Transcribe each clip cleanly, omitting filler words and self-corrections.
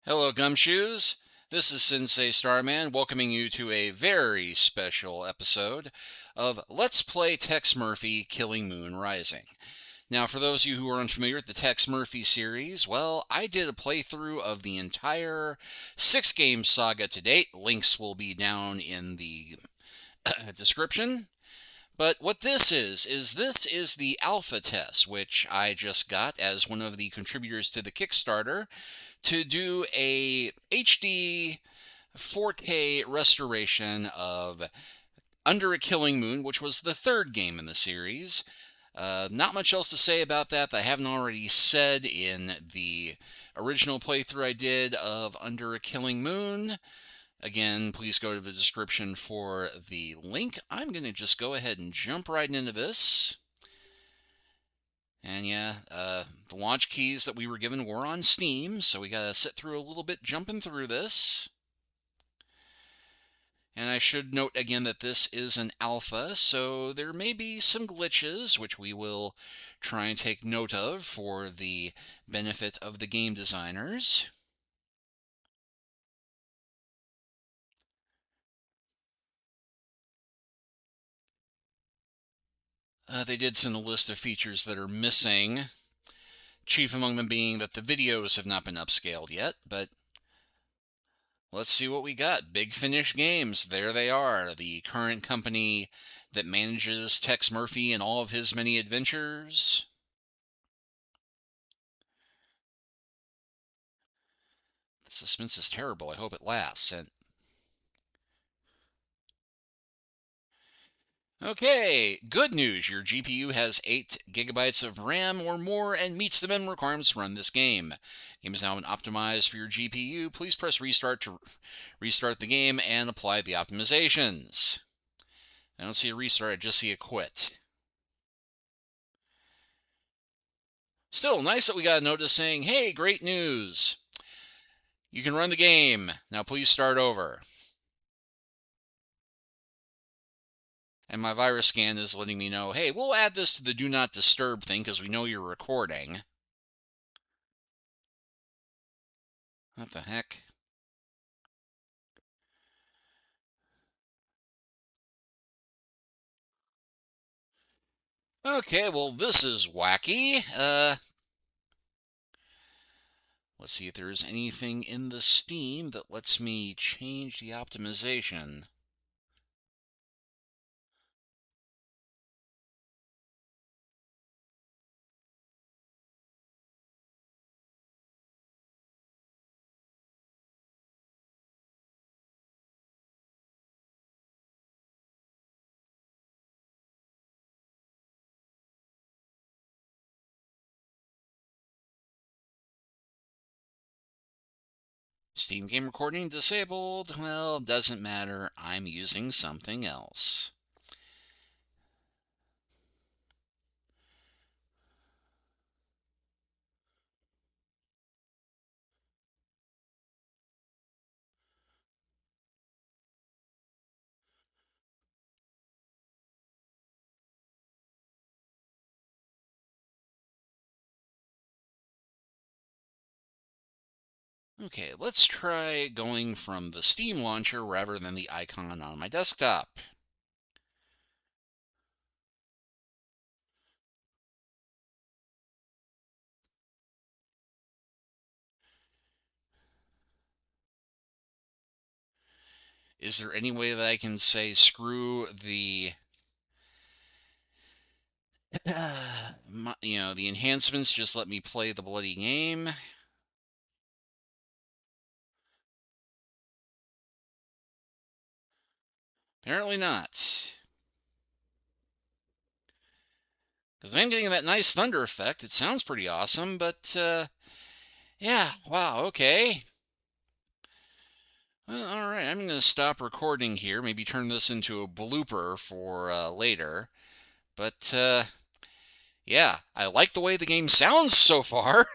Hello, Gumshoes. This is Sensei Starman welcoming you to a very special episode of Let's Play Tex Murphy Killing Moon Rising. Now, for those of you who are unfamiliar with the Tex Murphy series, well, I did a playthrough of the entire 6-game saga to date. Links will be down in the description. But what this is the alpha test, which I just got as one of the contributors to the Kickstarter to do a HD 4K restoration of Under a Killing Moon, which was the third game in the series. Not much else to say about that I haven't already said in the original playthrough I did of Under a Killing Moon. Again, please go to the description for the link. I'm going to just go ahead and jump right into this. And yeah, the launch keys that we were given were on Steam, so we got to sit through a little bit jumping through this. And I should note again that this is an alpha, so there may be some glitches, which we will try and take note of for the benefit of the game designers. They did send a list of features that are missing, chief among them being that the videos have not been upscaled yet, but let's see what we got. Big Finish Games, there they are, the current company that manages Tex Murphy and all of his many adventures. The suspense is terrible. I hope it lasts. And okay, good news. Your GPU has 8 gigabytes of RAM or more and meets the minimum requirements to run this game. The game is now been optimized for your GPU. Please press restart to restart the game and apply the optimizations. I don't see a restart, I just see a quit. Still, nice that we got a notice saying, hey, great news. You can run the game. Now please start over. And my virus scan is letting me know, hey, we'll add this to the do not disturb thing because we know you're recording. What the heck? Okay, well, this is wacky. Let's see if there's anything in the Steam that lets me change the optimization. Steam game recording disabled. Well, doesn't matter. I'm using something else. Okay, let's try going from the Steam launcher rather than the icon on my desktop. Is there any way that I can say screw the the enhancements, just let me play the bloody game? Apparently not. Because I'm getting that nice thunder effect. It sounds pretty awesome, but, yeah, wow, okay. Well, alright, I'm going to stop recording here, maybe turn this into a blooper for later. But, yeah, I like the way the game sounds so far.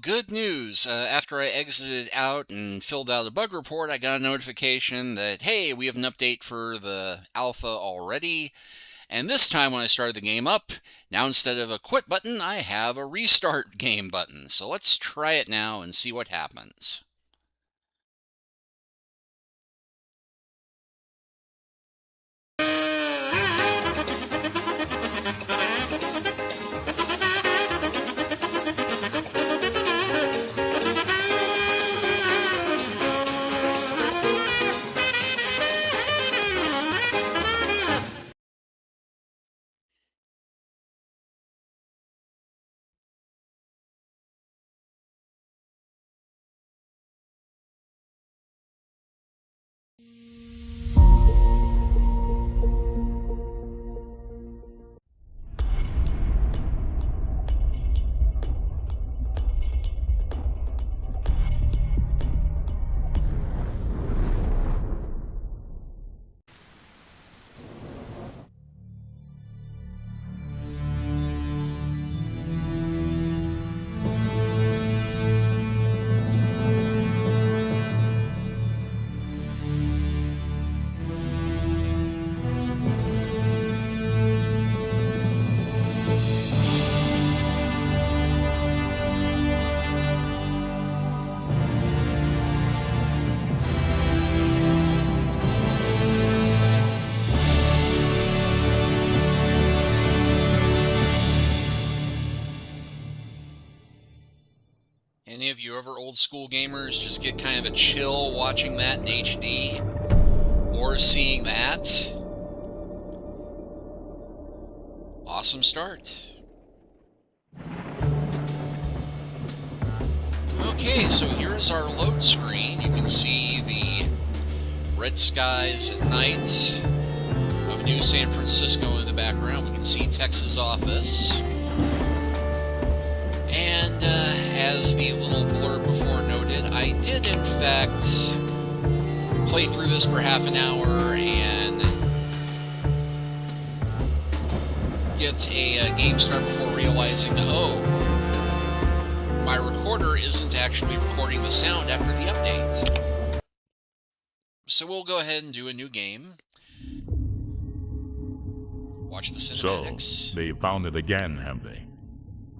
good news. After I exited out and filled out a bug report, I got a notification that, hey, we have an update for the alpha already. And this time when I started the game up, now instead of a quit button, I have a restart game button. So let's try it now and see what happens. Any of you ever old school gamers just get kind of a chill watching that in HD or seeing that? Awesome start. Okay, so here is our load screen. You can see the red skies at night of New San Francisco in the background. We can see Tex's office. And as the little blurb before noted, I did in fact play through this for half an hour and get a game start before realizing, oh, my recorder isn't actually recording the sound after the update. So we'll go ahead and do a new game. Watch the cinematics. So, they found it again, have they?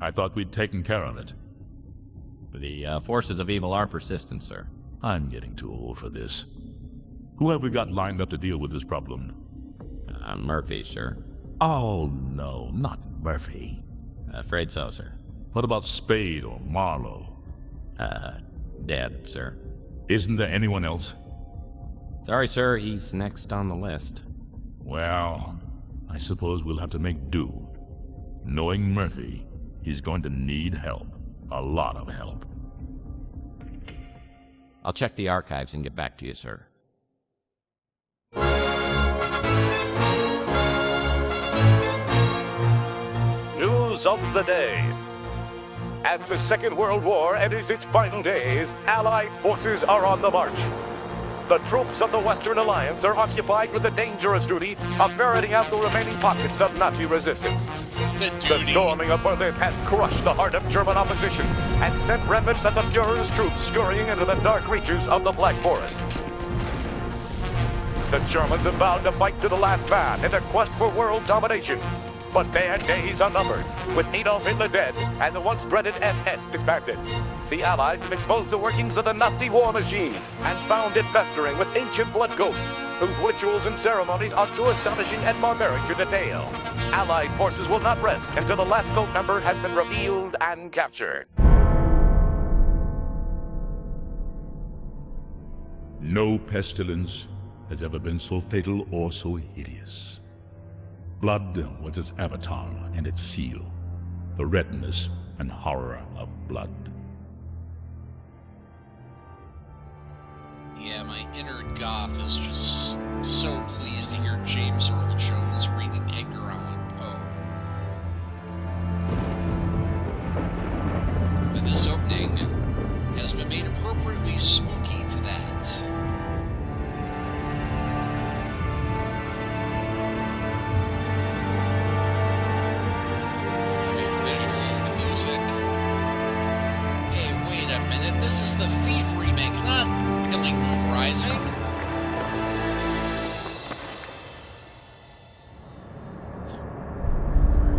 I thought we'd taken care of it. The forces of evil are persistent, sir. I'm getting too old for this. Who have we got lined up to deal with this problem? Murphy, sir. Oh, no, not Murphy. Afraid so, sir. What about Spade or Marlowe? Dead, sir. Isn't there anyone else? Sorry, sir, he's next on the list. Well, I suppose we'll have to make do. Knowing Murphy, he's going to need help. A lot of help. I'll check the archives and get back to you, sir. News of the day. As the Second World War enters its final days, Allied forces are on the march. The troops of the Western Alliance are occupied with the dangerous duty of ferreting out the remaining pockets of Nazi resistance. The storming of Berlin has crushed the heart of German opposition and sent remnants of the Fuhrer's troops scurrying into the dark reaches of the Black Forest. The Germans have vowed to fight to the last man in their quest for world domination. But their days are numbered, with Adolf Hitler dead and the once dreaded SS disbanded. The Allies have exposed the workings of the Nazi war machine and found it festering with ancient blood ghosts, whose rituals and ceremonies are too astonishing and barbaric to detail. Allied forces will not rest until the last cult member has been revealed and captured. No pestilence has ever been so fatal or so hideous. Blood was its avatar and its seal, the redness and horror of blood. Yeah, my inner goth is just so pleased to hear James Earl Jones reading Edgar Allan Poe. But this opening has been made appropriately spooky to that. I mean, the visuals, the music. Hey, This is the Thief remake, not Killing Moon Rising.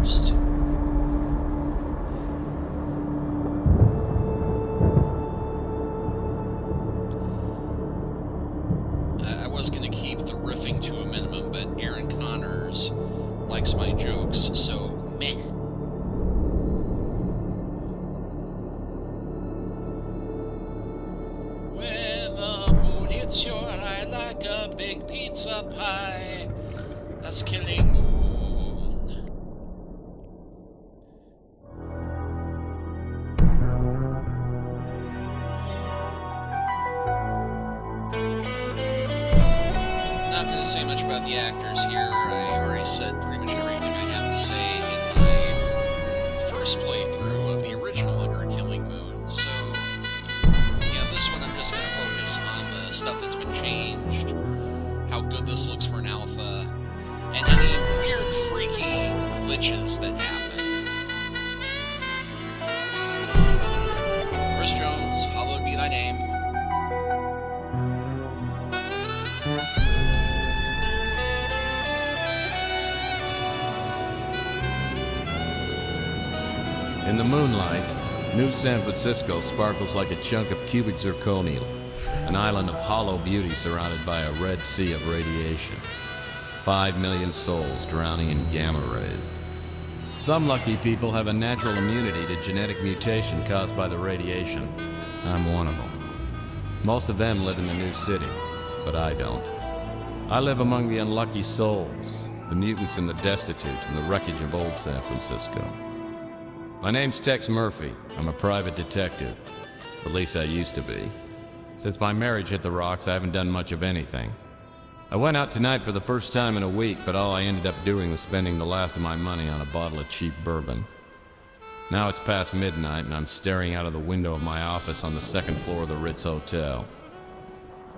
Groupers. I was going to keep the riffing to a minimum, but Aaron Connors likes my jokes, so meh. When the moon hits your eye like a big pizza pie, that's Killing Moon. Not going to say much about the actors here. I already said pretty much everything I have to say in my first playthrough of the original Under a Killing Moon. So, yeah, this one I'm just going to focus on the stuff that's been changed, how good this looks for an alpha, and any weird, freaky glitches that happen. Chris Jones, hallowed be thy name. In the moonlight, New San Francisco sparkles like a chunk of cubic zirconium, an island of hollow beauty surrounded by a red sea of radiation. 5 million souls drowning in gamma rays. Some lucky people have a natural immunity to genetic mutation caused by the radiation. I'm one of them. Most of them live in the new city, but I don't. I live among the unlucky souls, the mutants and the destitute, and the wreckage of old San Francisco. My name's Tex Murphy. I'm a private detective. At least I used to be. Since my marriage hit the rocks, I haven't done much of anything. I went out tonight for the first time in a week, but all I ended up doing was spending the last of my money on a bottle of cheap bourbon. Now it's past midnight, and I'm staring out of the window of my office on the second floor of the Ritz Hotel.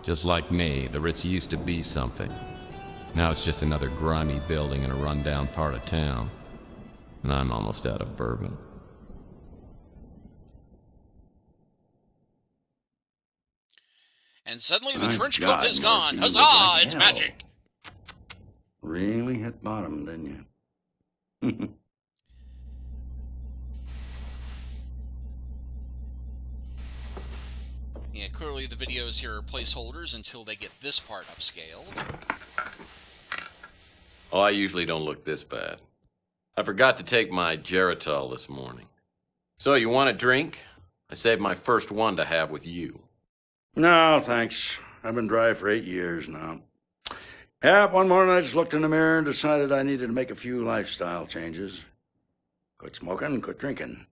Just like me, the Ritz used to be something. Now it's just another grimy building in a rundown part of town. And I'm almost out of bourbon. And suddenly the My trench God, coat is gone. Murphy, Huzzah! what the It's hell? magic. Really hit bottom, didn't you? Yeah, clearly the videos here are placeholders until they get this part upscaled. Oh, I usually don't look this bad. I forgot to take my Geritol this morning. So, you want a drink? I saved my first one to have with you. No, thanks. I've been dry for 8 years now. Yeah, one morning I just looked in the mirror and decided I needed to make a few lifestyle changes. Quit smoking, quit drinking.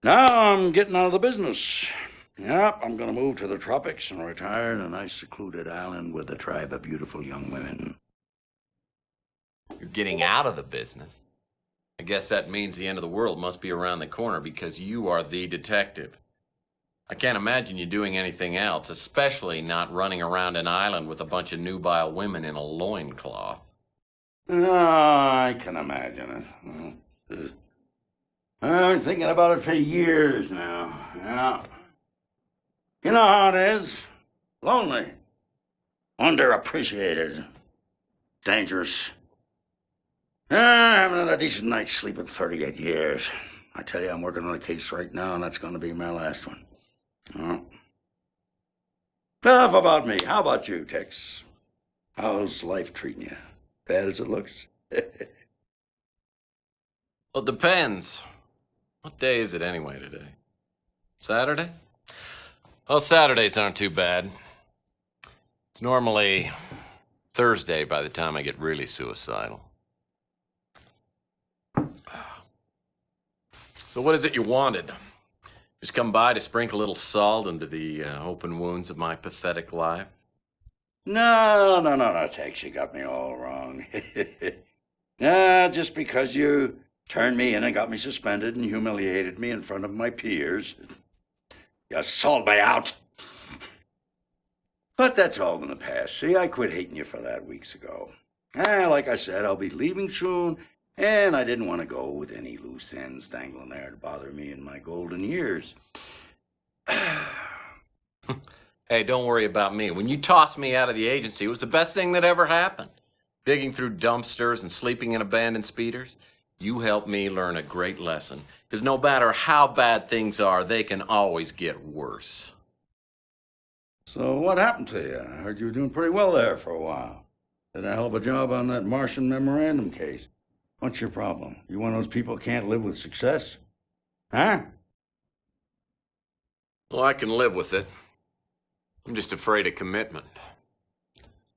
Now I'm getting out of the business. Yep, I'm going to move to the tropics and retire in a nice secluded island with a tribe of beautiful young women. You're getting out of the business? I guess that means the end of the world must be around the corner because you are the detective. I can't imagine you doing anything else, especially not running around an island with a bunch of nubile women in a loincloth. Oh, I can imagine it. I've been thinking about it for years now. Yeah. You know how it is. Lonely. Underappreciated. Dangerous. I haven't had a decent night's sleep in 38 years. I tell you, I'm working on a case right now, and that's going to be my last one. Oh. Enough about me. How about you, Tex? How's life treating you? Bad as it looks? Well, it depends. What day is it anyway today? Saturday? Well, Saturdays aren't too bad. It's normally Thursday by the time I get really suicidal. So what is it you wanted? Just come by to sprinkle a little salt into the open wounds of my pathetic life? No, Tex, you got me all wrong. Just because you turned me in and got me suspended and humiliated me in front of my peers. You sold me out. But that's all in the past. See, I quit hating you for that weeks ago. Like I said, I'll be leaving soon, and I didn't want to go with any loose ends dangling there to bother me in my golden years. Hey, don't worry about me. When you tossed me out of the agency, it was the best thing that ever happened. Digging through dumpsters and sleeping in abandoned speeders, you helped me learn a great lesson. Because no matter how bad things are, they can always get worse. So what happened to you? I heard you were doing pretty well there for a while. Did a hell of a job on that Martian memorandum case. What's your problem? You one of those people who can't live with success? Huh? Well, I can live with it. I'm just afraid of commitment.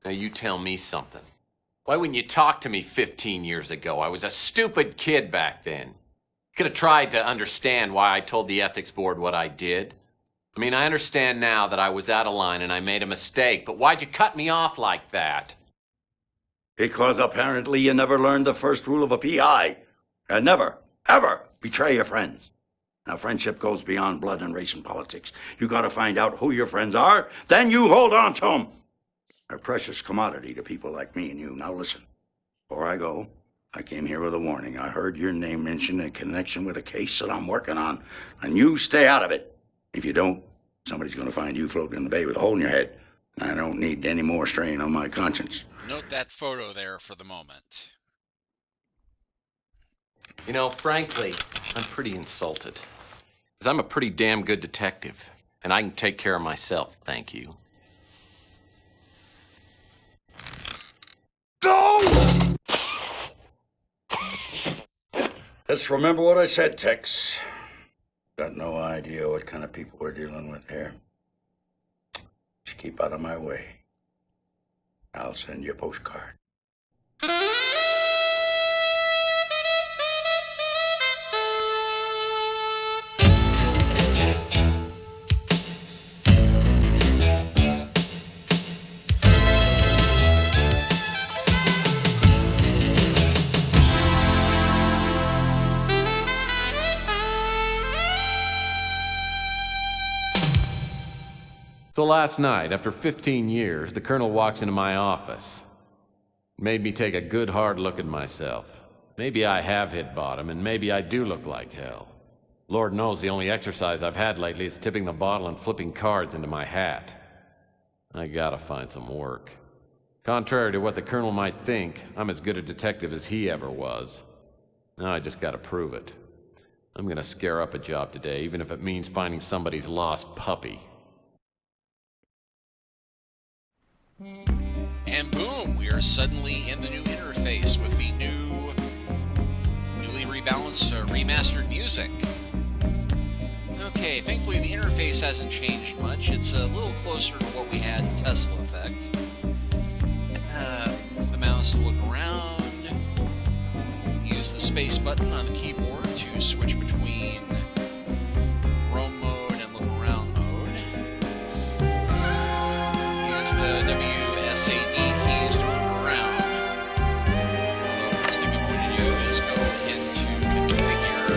Now you tell me something. Why wouldn't you talk to me 15 years ago? I was a stupid kid back then. Could have tried to understand why I told the ethics board what I did. I mean, I understand now that I was out of line and I made a mistake, but why'd you cut me off like that? Because apparently you never learned the first rule of a PI. And never, ever betray your friends. Now, friendship goes beyond blood and race and politics. You gotta find out who your friends are, then you hold on to them. They're a precious commodity to people like me and you. Now listen, before I go, I came here with a warning. I heard your name mentioned in connection with a case that I'm working on, and you stay out of it. If you don't, somebody's gonna find you floating in the bay with a hole in your head. I don't need any more strain on my conscience. Note that photo there for the moment. You know, frankly, I'm pretty insulted. Because I'm a pretty damn good detective, and I can take care of myself, thank you. Go! Just remember what I said, Tex. Got no idea what kind of people we're dealing with here. Just keep out of my way. I'll send you a postcard. So last night, after 15 years, the colonel walks into my office. Made me take a good hard look at myself. Maybe I have hit bottom, and maybe I do look like hell. Lord knows the only exercise I've had lately is tipping the bottle and flipping cards into my hat. I gotta find some work. Contrary to what the colonel might think, I'm as good a detective as he ever was. Now I just gotta prove it. I'm gonna scare up a job today, even if it means finding somebody's lost puppy. And boom, we are suddenly in the new interface with the newly rebalanced, remastered music. Okay, thankfully the interface hasn't changed much. It's a little closer to what we had in Tesla Effect. Use the mouse to look around. Use the space button on the keyboard to switch between roam mode and look around mode. Use the WSAD keys to move around. Although first thing I'm going to do is go into configure.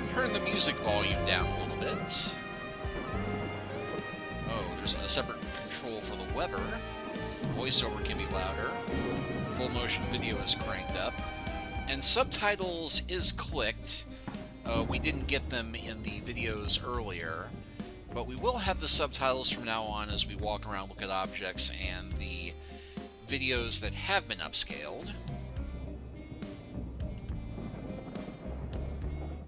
Turn the music volume down a little bit. Oh, there's a separate control for the weather. Voiceover can be louder. Full motion video is cranked up. And subtitles is clicked. We didn't get them in the videos earlier, but we will have the subtitles from now on as we walk around, look at objects, and the videos that have been upscaled.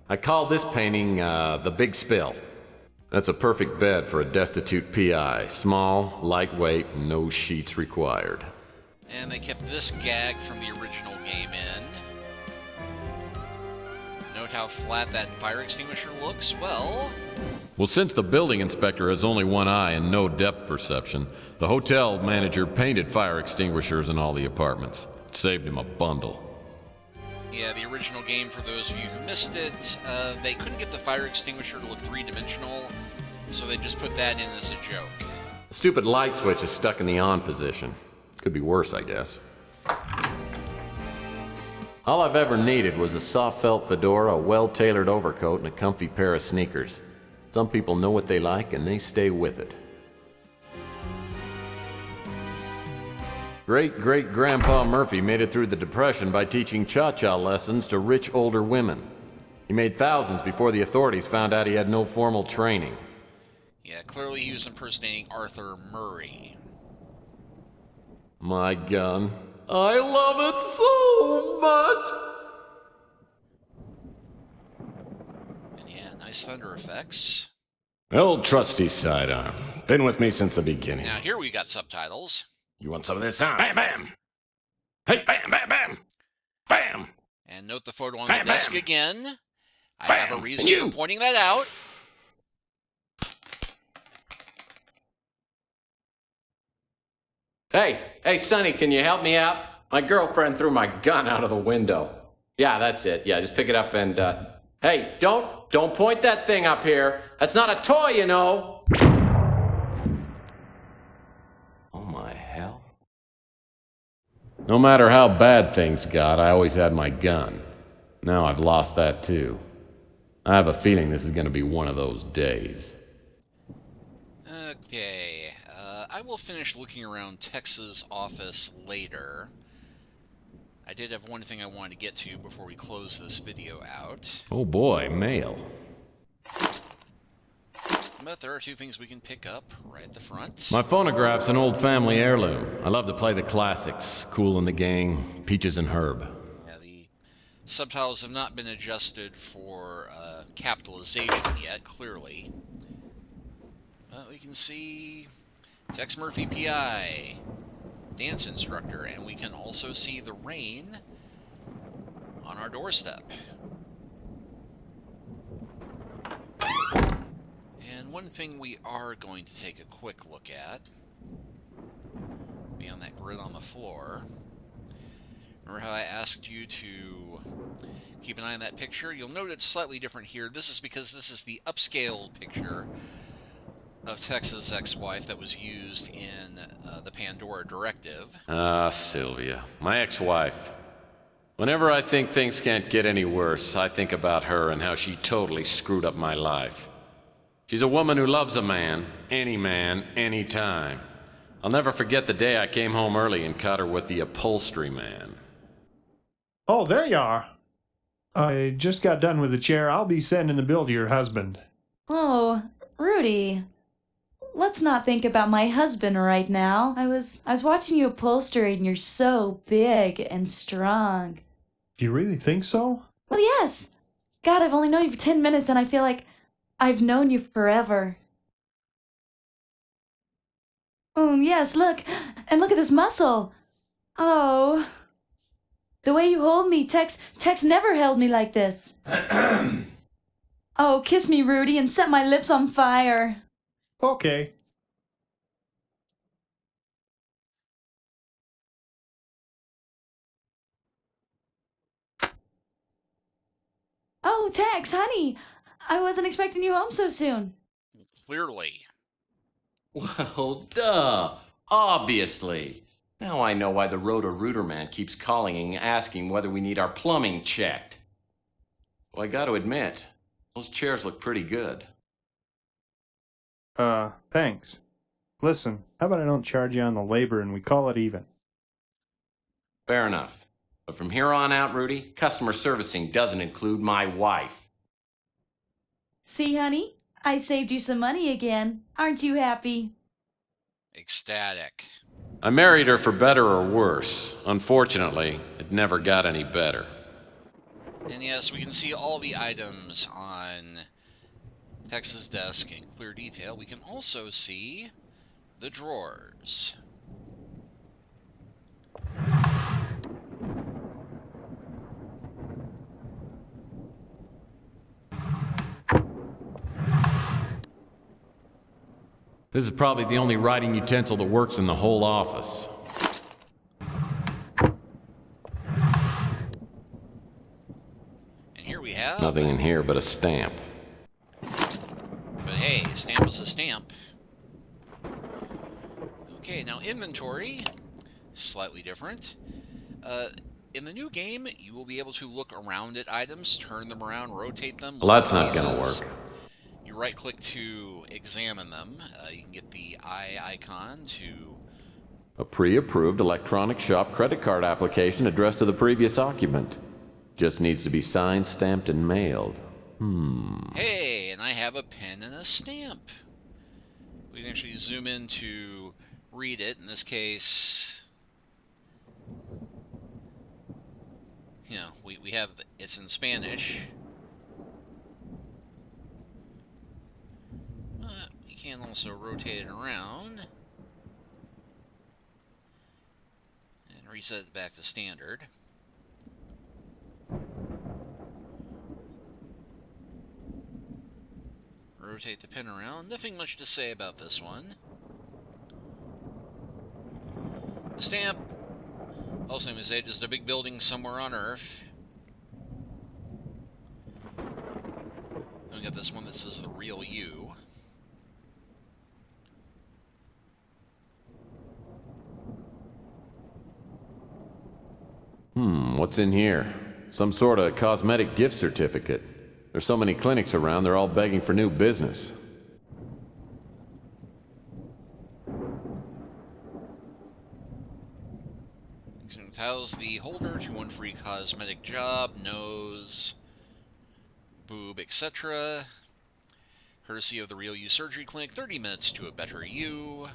I call this painting, The Big Spill. That's a perfect bed for a destitute PI. Small, lightweight, no sheets required. And they kept this gag from the original game in. Note how flat that fire extinguisher looks? Well, Since the building inspector has only one eye and no depth perception, the hotel manager painted fire extinguishers in all the apartments. It saved him a bundle. yeah, the original game, for those of you who missed it, they couldn't get the fire extinguisher to look three-dimensional, so they just put that in as a joke. The stupid light switch is stuck in the on position. Could be worse, I guess. All I've ever needed was a soft felt fedora, a well-tailored overcoat, and a comfy pair of sneakers. Some people know what they like, and they stay with it. Great-great-grandpa Murphy made it through the Depression by teaching cha-cha lessons to rich older women. He made thousands before the authorities found out he had no formal training. Yeah, clearly he was impersonating Arthur Murray. My gun. I love it so much! And yeah, nice thunder effects. Old trusty sidearm. Been with me since the beginning. Now here we got subtitles. You want some of this, huh? Bam, bam! Hey, bam, bam, bam! Bam! And note the photo on Bam, the desk bam. again. I Bam. have a reason And you. for pointing that out. Hey, Sonny, can you help me out? My girlfriend threw my gun out of the window. Yeah, that's it. Yeah, just pick it up and, hey, don't point that thing up here. That's not a toy, you know. Oh, my hell. No matter how bad things got, I always had my gun. Now I've lost that, too. I have a feeling this is going to be one of those days. Okay, I will finish looking around Tex's office later. I did have one thing I wanted to get to before we close this video out. Oh boy, mail. But there are two things we can pick up right at the front. My phonograph's an old family heirloom. I love to play the classics. Kool and the Gang, Peaches and Herb. Yeah, the subtitles have not been adjusted for capitalization yet, clearly. We can see Tex Murphy, PI, dance instructor, and we can also see the rain on our doorstep. And one thing we are going to take a quick look at, be on that grid on the floor. Remember how I asked you to keep an eye on that picture? You'll note it's slightly different here. This is because this is the upscaled picture of Tex's ex-wife that was used in the Pandora Directive. Ah, Sylvia, my ex-wife. Whenever I think things can't get any worse, I think about her and how she totally screwed up my life. She's a woman who loves a man, any time. I'll never forget the day I came home early and caught her with the upholstery man. Oh, there you are. I just got done with the chair. I'll be sending the bill to your husband. Oh, Rudy. Let's not think about my husband right now. I was watching you upholstery and you're so big and strong. Do you really think so? Well, yes. God, I've only known you for 10 minutes and I feel like I've known you forever. Oh, yes, look. And look at this muscle. Oh. The way you hold me, Tex never held me like this. Oh, kiss me, Rudy, and set my lips on fire. Okay. Oh, Tex, honey. I wasn't expecting you home so soon. Clearly. Well, duh. Obviously. Now I know why the Roto-Rooter man keeps calling and asking whether we need our plumbing checked. Well, I gotta admit, those chairs look pretty good. Thanks. Listen, how about I don't charge you on the labor and we call it even? Fair enough. But from here on out, Rudy, customer servicing doesn't include my wife. See, honey? I saved you some money again. Aren't you happy? Ecstatic. I married her for better or worse. Unfortunately, it never got any better. And yes, we can see all the items on Tex's desk in clear detail. We can also see the drawers. This is probably the only writing utensil that works in the whole office. And here we have... Nothing in here but a stamp. But hey, stamp is a stamp. Okay, now inventory. Slightly different. In the new game, you will be able to look around at items, turn them around, rotate them. Well, that's not gonna work. You right-click to examine them. You can get the eye icon to A pre-approved electronic shop credit card application addressed to the previous occupant. Just needs to be signed, stamped, and mailed. Hey, and I have a pen and a stamp. We can actually zoom in to read it. In this case, you know, we have, it's in Spanish. You can also rotate it around and reset it back to standard. Rotate the pen around. Nothing much to say about this one. The stamp, also I'm going to say, just a big building somewhere on Earth. Then we got this one that says the real you. What's in here? Some sort of cosmetic gift certificate. There's so many clinics around, they're all begging for new business. Tells the holder to one free cosmetic job, nose, boob, etc. Courtesy of the Real You Surgery Clinic, 30 minutes to a better you.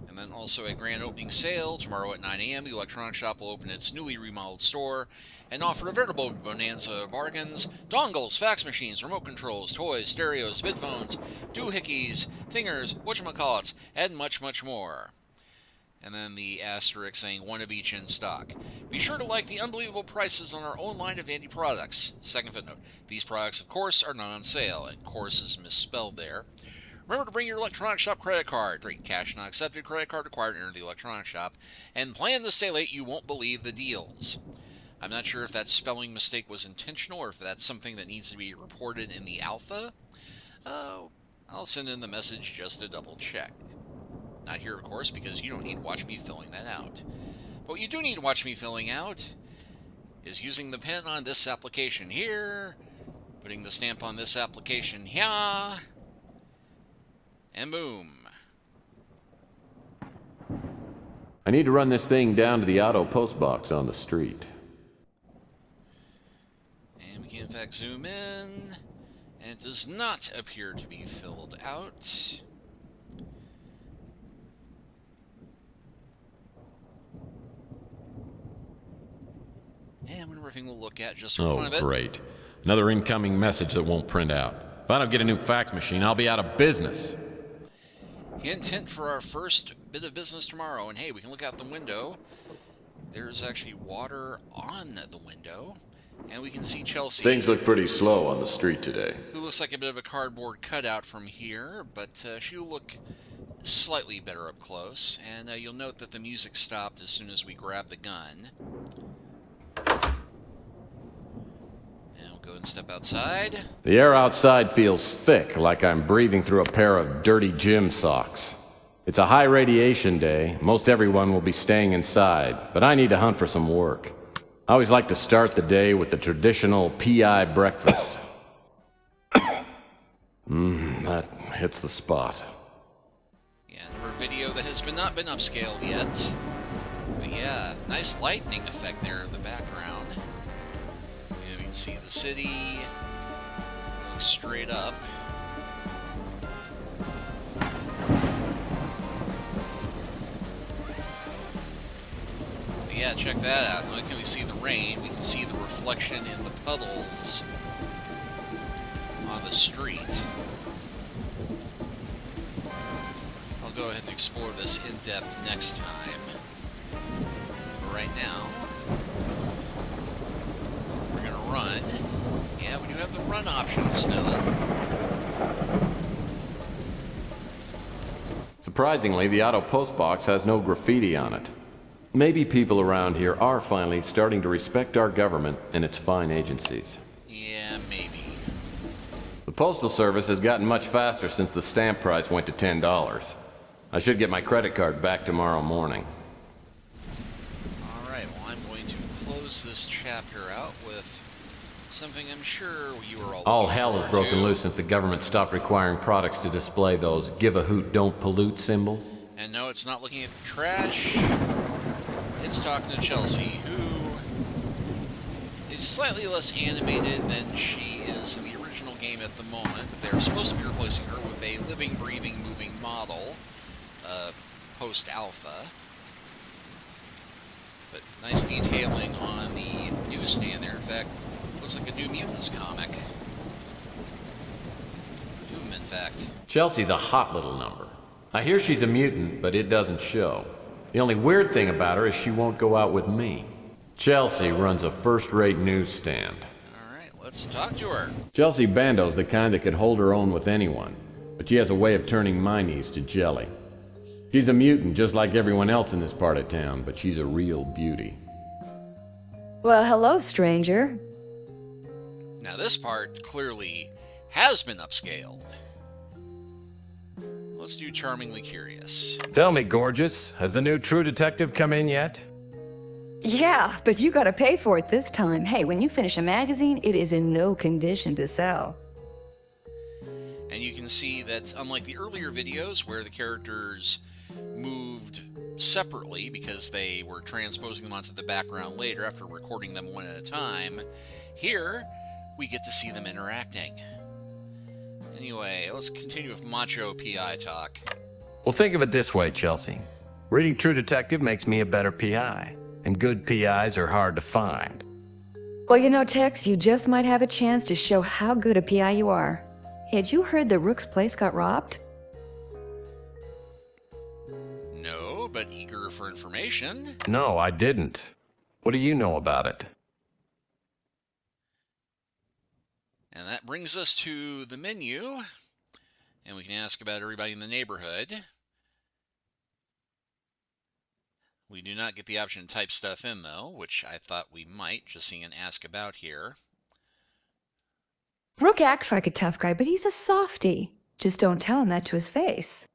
And then also a grand opening sale tomorrow at 9 a.m. The electronic shop will open its newly remodeled store and offer a veritable bonanza of bargains. Dongles, fax machines, remote controls, toys, stereos, vidphones, doohickeys, thingers, whatchamacallits, and much, much more. And then the asterisk saying one of each in stock. Be sure to like the unbelievable prices on our own line of Vandy products. Second footnote. These products, of course, are not on sale, and course is misspelled there. Remember to bring your electronic shop credit card. Great cash not accepted, credit card required to enter the electronic shop. And plan to stay late, you won't believe the deals. I'm not sure if that spelling mistake was intentional or if that's something that needs to be reported in the alpha. I'll send in the message just to double check. Not here, of course, because you don't need to watch me filling that out. But what you do need to watch me filling out is using the pen on this application here, putting the stamp on this application here, and boom. I need to run this thing down to the auto post box on the street. And we can in fact zoom in, and it does not appear to be filled out. And one more thing we'll look at just for fun of it. Oh, great. Another incoming message that won't print out. If I don't get a new fax machine, I'll be out of business. Hint, hint for our first bit of business tomorrow. And hey, we can look out the window. There's actually water on the window. And we can see Chelsea. Things look pretty slow on the street today. Who looks like a bit of a cardboard cutout from here, but she'll look slightly better up close. And you'll note that the music stopped as soon as we grabbed the gun. And we'll go and step outside. The air outside feels thick, like I'm breathing through a pair of dirty gym socks. It's a high radiation day. Most everyone will be staying inside, but I need to hunt for some work. I always like to start the day with the traditional PI breakfast. That hits the spot. Yeah, another video that has not been upscaled yet. But yeah, nice lightning effect there in the background. Yeah, we can see the city. Looks straight up. But yeah, check that out. Not only can we see the rain, we can see the reflection in the puddles on the street. I'll go ahead and explore this in depth next time. But right now, we're going to run. Yeah, we do have the run option still. Surprisingly, the auto post box has no graffiti on it. Maybe people around here are finally starting to respect our government and its fine agencies. Yeah, maybe. The Postal Service has gotten much faster since the stamp price went to $10. I should get my credit card back tomorrow morning. Alright, well I'm going to close this chapter out with Something I'm sure you are All looking hell has forward broken to. loose since the government stopped requiring products to display those give a hoot, don't pollute symbols. And no, it's not looking at the trash. It's talking to Chelsea, who is slightly less animated than she is in the original game at the moment. But they're supposed to be replacing her with a living, breathing, moving model post-alpha. But nice detailing on the newsstand there. In fact, looks like a New Mutants comic. Doom, in fact. Chelsea's a hot little number. I hear she's a mutant, but it doesn't show. The only weird thing about her is she won't go out with me. Chelsea runs a first-rate newsstand. Alright, let's talk to her. Chelsea Bando's the kind that could hold her own with anyone, but she has a way of turning my knees to jelly. She's a mutant just like everyone else in this part of town, but she's a real beauty. Well, hello, stranger. Now this part clearly has been upscaled. Let's do Charmingly Curious. Tell me, gorgeous, has the new True Detective come in yet? Yeah, but you gotta pay for it this time. Hey, when you finish a magazine, it is in no condition to sell. And you can see that unlike the earlier videos where the characters moved separately because they were transposing them onto the background later after recording them one at a time, here we get to see them interacting. Anyway, let's continue with macho PI talk. Well, think of it this way, Chelsea. Reading True Detective makes me a better PI, and good PIs are hard to find. Well, you know, Tex, you just might have a chance to show how good a PI you are. Had you heard that Rook's place got robbed? No, but eager for information. No, I didn't. What do you know about it? And that brings us to the menu, and we can ask about everybody in the neighborhood. We do not get the option to type stuff in, though, which I thought we might, just seeing an ask about here. Rook acts like a tough guy, but he's a softie. Just don't tell him that to his face.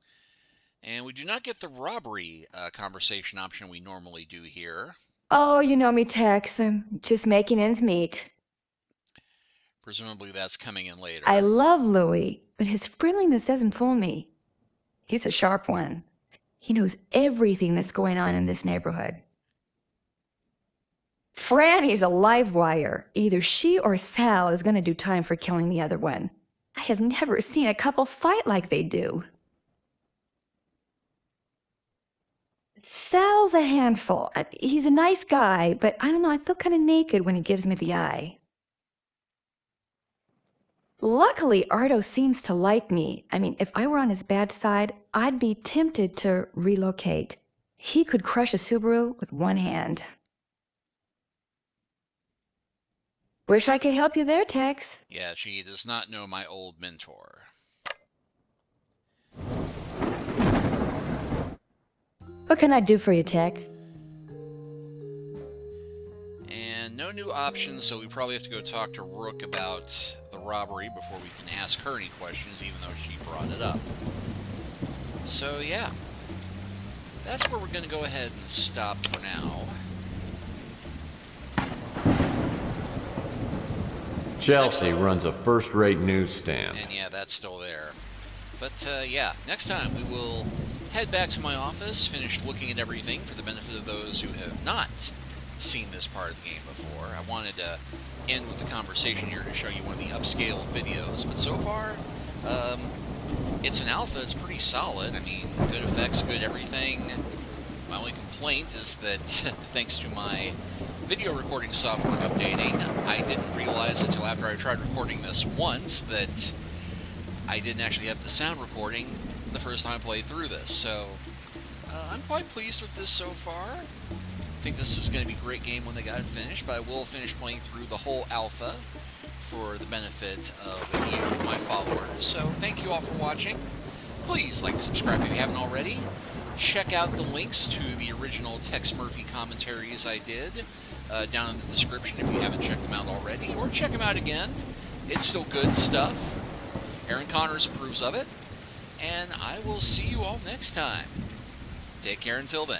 And we do not get the robbery conversation option we normally do here. Oh, you know me, Tex. I'm just making ends meet. Presumably that's coming in later. I love Louis, but his friendliness doesn't fool me. He's a sharp one. He knows everything that's going on in this neighborhood. Franny's a live wire. Either she or Sal is going to do time for killing the other one. I have never seen a couple fight like they do. Sal's a handful. He's a nice guy, but I don't know, I feel kind of naked when he gives me the eye. Luckily, Ardo seems to like me. I mean, if I were on his bad side, I'd be tempted to relocate. He could crush a Subaru with one hand. Wish I could help you there, Tex. Yeah, she does not know my old mentor. What can I do for you, Tex? And no new options, so we probably have to go talk to Rook about the robbery before we can ask her any questions, even though she brought it up. So, yeah. That's where we're going to go ahead and stop for now. Chelsea runs a first-rate newsstand. And yeah, that's still there. But yeah, next time we will head back to my office, finish looking at everything for the benefit of those who have not seen this part of the game before. I wanted to end with the conversation here to show you one of the upscaled videos, but so far, it's an alpha. It's pretty solid. I mean, good effects, good everything. My only complaint is that thanks to my video recording software updating, I didn't realize until after I tried recording this once that I didn't actually have the sound recording the first time I played through this. So I'm quite pleased with this so far. I think this is going to be a great game when they got it finished, but I will finish playing through the whole alpha for the benefit of you, my followers. So thank you all for watching. Please like and subscribe if you haven't already. Check out the links to the original Tex Murphy commentaries I did down in the description if you haven't checked them out already, or check them out again. It's still good stuff. Aaron Connors approves of it. And I will see you all next time. Take care until then.